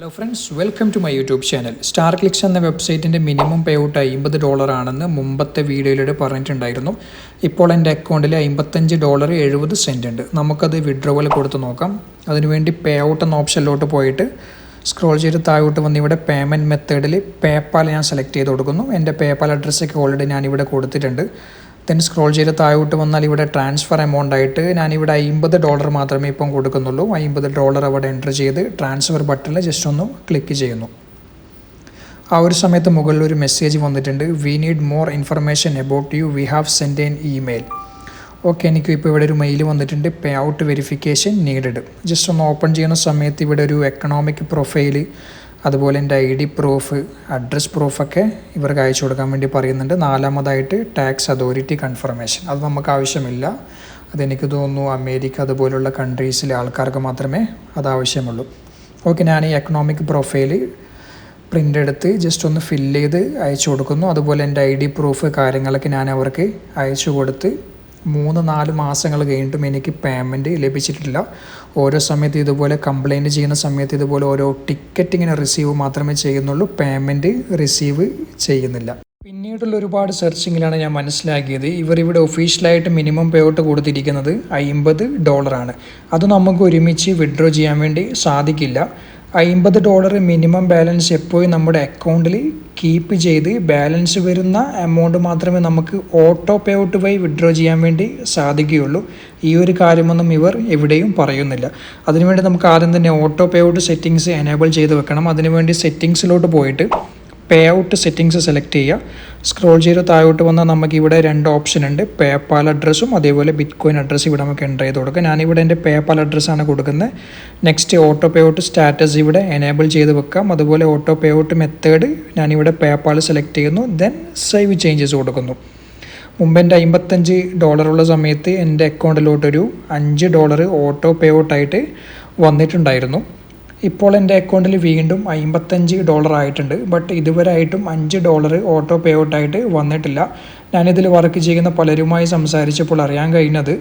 Hello friends, welcome to my YouTube channel. Star clicks എന്ന വെബ്സൈറ്റിൻ്റെ minimum pay out $50 ആണെന്ന് മുമ്പത്തെ വീഡിയോയിലൂടെ പറഞ്ഞിട്ടുണ്ടായിരുന്നു. ഇപ്പോൾ എൻ്റെ അക്കൗണ്ടിൽ $55.70 ഉണ്ട്. നമുക്കത് വിഡ്രോവൽ കൊടുത്ത് നോക്കാം. അതിനുവേണ്ടി പേ ഔട്ട് എന്ന ഓപ്ഷനിലോട്ട് പോയിട്ട് സ്ക്രോൾ ചെയ്ത് താഴോട്ട് വന്ന് ഇവിടെ പേയ്മെൻറ്റ് മെത്തേഡിൽ പേപ്പാൽ ഞാൻ സെലക്ട് ചെയ്ത് കൊടുക്കുന്നു. എൻ്റെ പേപ്പാൽ അഡ്രസ്സൊക്കെ ഓൾറെഡി ഞാനിവിടെ കൊടുത്തിട്ടുണ്ട്. ദെൻ സ്ക്രോൾ ചെയ്ത് താഴോട്ട് വന്നാൽ ഇവിടെ ട്രാൻസ്ഫർ എമൗണ്ട് ആയിട്ട് ഞാനിവിടെ $50 മാത്രമേ ഇപ്പം കൊടുക്കുന്നുള്ളൂ. $50 അവിടെ എൻ്റർ ചെയ്ത് ട്രാൻസ്ഫർ ബട്ടണിൽ ജസ്റ്റ് ഒന്ന് ക്ലിക്ക് ചെയ്യുന്നു. ആ ഒരു സമയത്ത് മുകളിൽ ഒരു മെസ്സേജ് വന്നിട്ടുണ്ട്. We need more information about you, we have send an email. Okay, എനിക്കിപ്പോൾ ഇവിടെ ഒരു മെയിൽ വന്നിട്ടുണ്ട്. Pay out verification needed. Just ഒന്ന് ഓപ്പൺ ചെയ്യുന്ന സമയത്ത് ഇവിടെ ഒരു എക്കണോമിക് പ്രൊഫൈൽ, അതുപോലെ എൻ്റെ ID പ്രൂഫ്, അഡ്രസ് പ്രൂഫൊക്കെ ഇവർക്ക് അയച്ചു കൊടുക്കാൻ വേണ്ടി പറയുന്നുണ്ട്. നാലാമതായിട്ട് ടാക്സ് അതോറിറ്റി കൺഫർമേഷൻ. അത് നമുക്ക് ആവശ്യമില്ല. അതെനിക്ക് തോന്നുന്നു അമേരിക്ക അതുപോലുള്ള കൺട്രീസിലെ ആൾക്കാർക്ക് മാത്രമേ അത് ആവശ്യമുള്ളൂ. ഓക്കെ, ഞാൻ ഈ എക്കണോമിക് പ്രൊഫൈൽ പ്രിൻ്റ് എടുത്ത് ജസ്റ്റ് ഒന്ന് ഫില്ല് ചെയ്ത് അയച്ചു കൊടുക്കുന്നു. അതുപോലെ എൻ്റെ ID പ്രൂഫ് കാര്യങ്ങളൊക്കെ ഞാൻ അവർക്ക് അയച്ചു കൊടുത്ത് 3-4 മാസങ്ങൾ കഴിഞ്ഞിട്ടും എനിക്ക് പേയ്മെൻറ്റ് ലഭിച്ചിട്ടില്ല. ഓരോ സമയത്ത് ഇതുപോലെ കംപ്ലയിൻറ്റ് ചെയ്യുന്ന സമയത്ത് ഇതുപോലെ ഓരോ ടിക്കറ്റ് ഇങ്ങനെ റിസീവ് മാത്രമേ ചെയ്യുന്നുള്ളൂ, പേയ്മെൻറ്റ് റിസീവ് ചെയ്യുന്നില്ല. പിന്നീടുള്ള ഒരുപാട് സെർച്ചിങ്ങിലാണ് ഞാൻ മനസ്സിലാക്കിയത് ഇവരിവിടെ ഒഫീഷ്യലായിട്ട് മിനിമം പേ ഔട്ട് കൊടുത്തിരിക്കുന്നത് $50 ആണ്. അത് നമുക്ക് ഒരുമിച്ച് വിഡ്രോ ചെയ്യാൻ വേണ്ടി സാധിക്കില്ല. $50 മിനിമം ബാലൻസ് എപ്പോഴും നമ്മുടെ അക്കൗണ്ടിൽ കീപ്പ് ചെയ്ത് ബാലൻസ് വരുന്ന എമൗണ്ട് മാത്രമേ നമുക്ക് ഓട്ടോ പേ ഔട്ട് വഴി വിഡ്രോ ചെയ്യാൻ വേണ്ടി സാധിക്കുകയുള്ളൂ. ഈ ഒരു കാര്യമൊന്നും ഇവർ എവിടെയും പറയുന്നില്ല. അതിനുവേണ്ടി നമുക്ക് ആദ്യം തന്നെ auto pay out settings enable ചെയ്ത് വെക്കണം. അതിനുവേണ്ടി സെറ്റിങ്സിലോട്ട് പോയിട്ട് പേ ഔട്ട് സെറ്റിങ്സ് സെലക്ട് ചെയ്യുക. സ്ക്രോൾ ചെയ്ത് താഴോട്ട് വന്നാൽ നമുക്കിവിടെ 2 ഓപ്ഷൻ ഉണ്ട്. പേപ്പാൽ അഡ്രസ്സും അതേപോലെ ബിറ്റ് കോയിൻ അഡ്രസ്സ് ഇവിടെ നമുക്ക് എൻ്റർ ചെയ്ത് കൊടുക്കാം. ഞാനിവിടെ എൻ്റെ പേപ്പാൽ അഡ്രസ്സാണ് കൊടുക്കുന്നത്. Next auto pay out status ഇവിടെ എനേബിൾ ചെയ്ത് വെക്കാം. അതുപോലെ ഓട്ടോ പേ ഔട്ട് മെത്തേഡ് ഞാനിവിടെ പേപ്പാൽ സെലക്ട് ചെയ്യുന്നു. ദെൻ സേവ് ചേഞ്ചസ് കൊടുക്കുന്നു. മുമ്പ് എൻ്റെ $55 ഉള്ള സമയത്ത് എൻ്റെ അക്കൗണ്ടിലോട്ടൊരു $5 ഓട്ടോ പേ ഔട്ടായിട്ട് വന്നിട്ടുണ്ടായിരുന്നു. ഇപ്പോൾ എൻ്റെ അക്കൗണ്ടിൽ വീണ്ടും $55 ആയിട്ടുണ്ട്. ബട്ട് ഇതുവരെയായിട്ടും $5 ഓട്ടോ പേ ഔട്ടായിട്ട് വന്നിട്ടില്ല. ഞാനിതിൽ വർക്ക് ചെയ്യുന്ന പലരുമായി സംസാരിച്ചപ്പോൾ അറിയാൻ കഴിഞ്ഞത്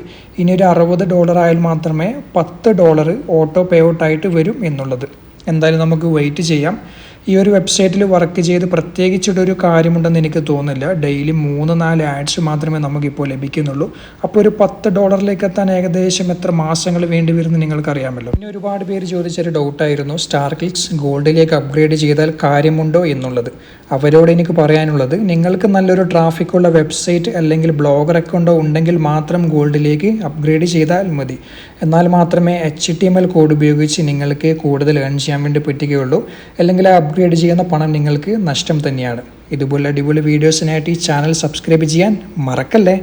ഇനി ഒരു $60 ആയാൽ മാത്രമേ $10 ഓട്ടോ പേ ഔട്ടായിട്ട് വരും എന്നുള്ളത്. എന്തായാലും നമുക്ക് വെയിറ്റ് ചെയ്യാം. ഈ ഒരു വെബ്സൈറ്റിൽ വർക്ക് ചെയ്ത് പ്രത്യേകിച്ചിട്ടൊരു കാര്യമുണ്ടെന്ന് എനിക്ക് തോന്നുന്നില്ല. ഡെയിലി 3-4 ആഡ്സ് മാത്രമേ നമുക്കിപ്പോൾ ലഭിക്കുന്നുള്ളൂ. അപ്പോൾ ഒരു $10 എത്താൻ ഏകദേശം എത്ര മാസങ്ങൾ വേണ്ടി വരുമെന്ന് നിങ്ങൾക്കറിയാമല്ലോ. പിന്നെ ഒരുപാട് പേര് ചോദിച്ചൊരു ഡൗട്ടായിരുന്നു, സ്റ്റാർ ക്ലിക്സ് ഗോൾഡിലേക്ക് അപ്ഗ്രേഡ് ചെയ്താൽ കാര്യമുണ്ടോ എന്നുള്ളത്. അവരോട് എനിക്ക് പറയാനുള്ളത്, നിങ്ങൾക്ക് നല്ലൊരു ട്രാഫിക്കുള്ള വെബ്സൈറ്റ് അല്ലെങ്കിൽ ബ്ലോഗർ അക്കൗണ്ടോ ഉണ്ടെങ്കിൽ മാത്രം ഗോൾഡിലേക്ക് അപ്ഗ്രേഡ് ചെയ്താൽ മതി. എന്നാൽ മാത്രമേ HTML കോഡ് ഉപയോഗിച്ച് നിങ്ങൾക്ക് കൂടുതൽ ഏൺ ചെയ്യാൻ വേണ്ടി പറ്റുകയുള്ളൂ. അല്ലെങ്കിൽ അപ്ഗ്രേഡ് ചെയ്യുന്ന പണം നിങ്ങൾക്ക് നഷ്ടം തന്നെയാണ്. ഇതുപോലെ അടിപൊളി വീഡിയോസിനായിട്ട് ഈ ചാനൽ സബ്സ്ക്രൈബ് ചെയ്യാൻ മറക്കല്ലേ.